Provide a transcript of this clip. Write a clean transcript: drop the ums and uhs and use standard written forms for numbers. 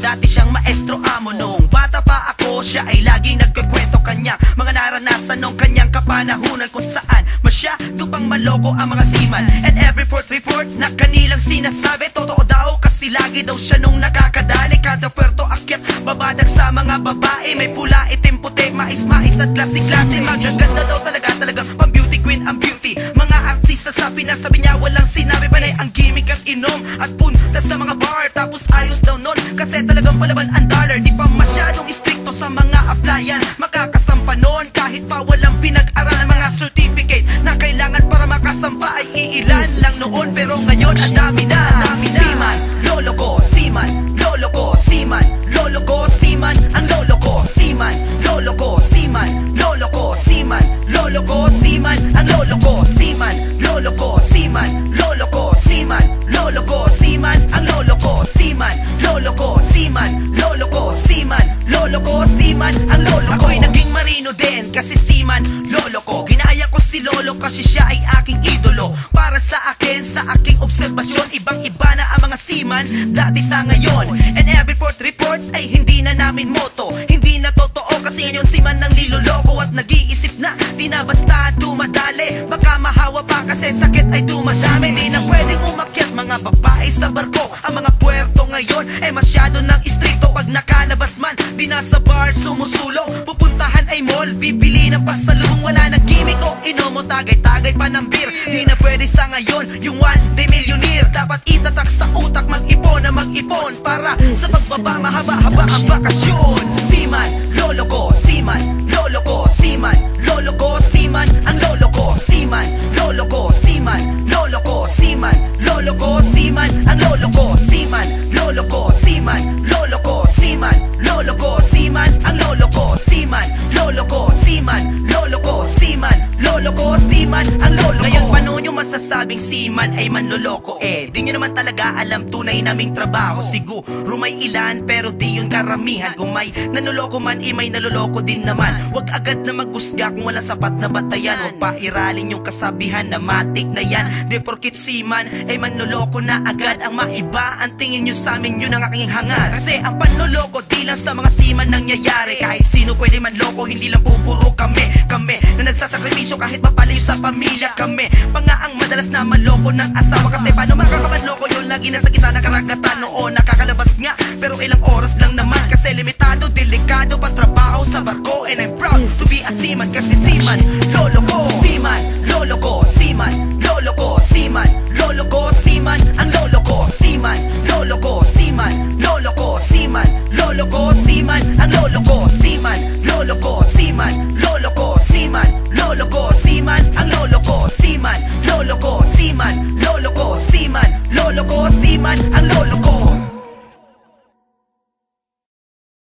Dati siyang maestro amo. Noong bata pa ako, siya ay laging nagkikwento kanya mga naranasan nung kanyang kapanahunan, kung saan masyado pang maloko ang mga seaman. And every fourth report na kanilang sinasabi totoo daw, kasi lagi daw siya nung nakakadali. Kada puerto akyat, babadag sa mga babae, may pula, itim, puti, mais-mais at klase-klase. Magaganda daw talagang pang beauty queen ang beauty. Mga artista sa Pinas, sabi niya walang sinabi, panay ang gimmick at inom at punta sa mga bar. Tapos ayos daw nun, kasi talagang palaban ang dollar. Di pa masyadong istrikto sa mga applyan, makakasampa nun kahit pa walang pinag-aralan. Mga certificate na kailangan para makasampa ay iilan lang noon, pero ngayon ang dami na. Seaman, lolo ko, seaman, lolo ko, seaman, lolo ko, seaman, ang lolo ko, seaman, lolo ko, seaman, lolo ko, seaman, lolo ko, seaman, ang lolo ko, seaman, lolo ko, seaman, lolo ko, seaman, lolo ko, seaman, ang lolo ko, seaman, lolo ko, seaman, lolo ko, seaman, lolo ko, seaman, ang lolo ko. Ako'y naging marino din kasi seaman, lolo ko. Ginaya ko si lolo kasi siya ay aking idolo. Para sa akin, sa aking obserbasyon, ibang iba na ang mga seaman dati sa ngayon. And every fourth report ay hindi na namin moto, hindi na totoo, kasi ngayon seaman ang niloloko. At nag-iisip na di na basta dumadali, baka mahawa pa kasi sakit ay dumadami. Di na pwedeng umakyat mga babae sa barko. Ang mga puerto ngayon ay masyado ng istrikto. Pag nakalabas man, di na sa bar sumusulong. Pupuntahan ay mall, bibili ng pasalubong. Wala na gimmick o inomo, tagay-tagay pa ng beer. Di na pwede sa ngayon yung one day millionaire. Dapat itatak sa utak, mag-ipon na mag-ipon para sa pagbaba mahaba-haba ang bakasyon. Seaman, lolo ko, seaman, lolo ko, seaman, lolo ko, seaman, ang lolo ko, seaman, lolo ko, seaman, lolo ko, seaman, lolo ko, seaman, ang lolo ko, seaman, lolo ko, seaman, lolo ko, seaman, lolo ko, seaman, ang lolo ko, seaman, lolo ko, seaman, lolo ko, seaman, lolo ko, seaman, ang lolo ko. Ngayon paano nyo masasabing seaman ay manloloko? Di nyo naman talaga alam tunay naming trabaho. Siguro may ilan pero di yun karamihan. Kung may nanoloko man, may naloloko din naman. Huwag agad na maghusga kung walang sapat na batayan. Huwag pa iralin yung kasabihan na matik na yan. Di porkit seaman ay manloloko na agad ang maiba. Ang tingin nyo sa amin, yun ang aking hangar. Kasi ang panloloko di lang sa mga seaman nangyayari. Kahit sino pwede manloko, hindi lang pupuro kami na nagsasakripisyo kahit mapalayo sa pamilya. Kami pa nga ang madalas na manloko ng asawa. Kasi paano makakamanloko yun, lagi nasa kita ng karagatan. Oo, nakakalabas nga pero ilang oras lang naman, kasi limitado, delikado pa trabaho sa barko. And I'm proud to be a seaman, kasi seaman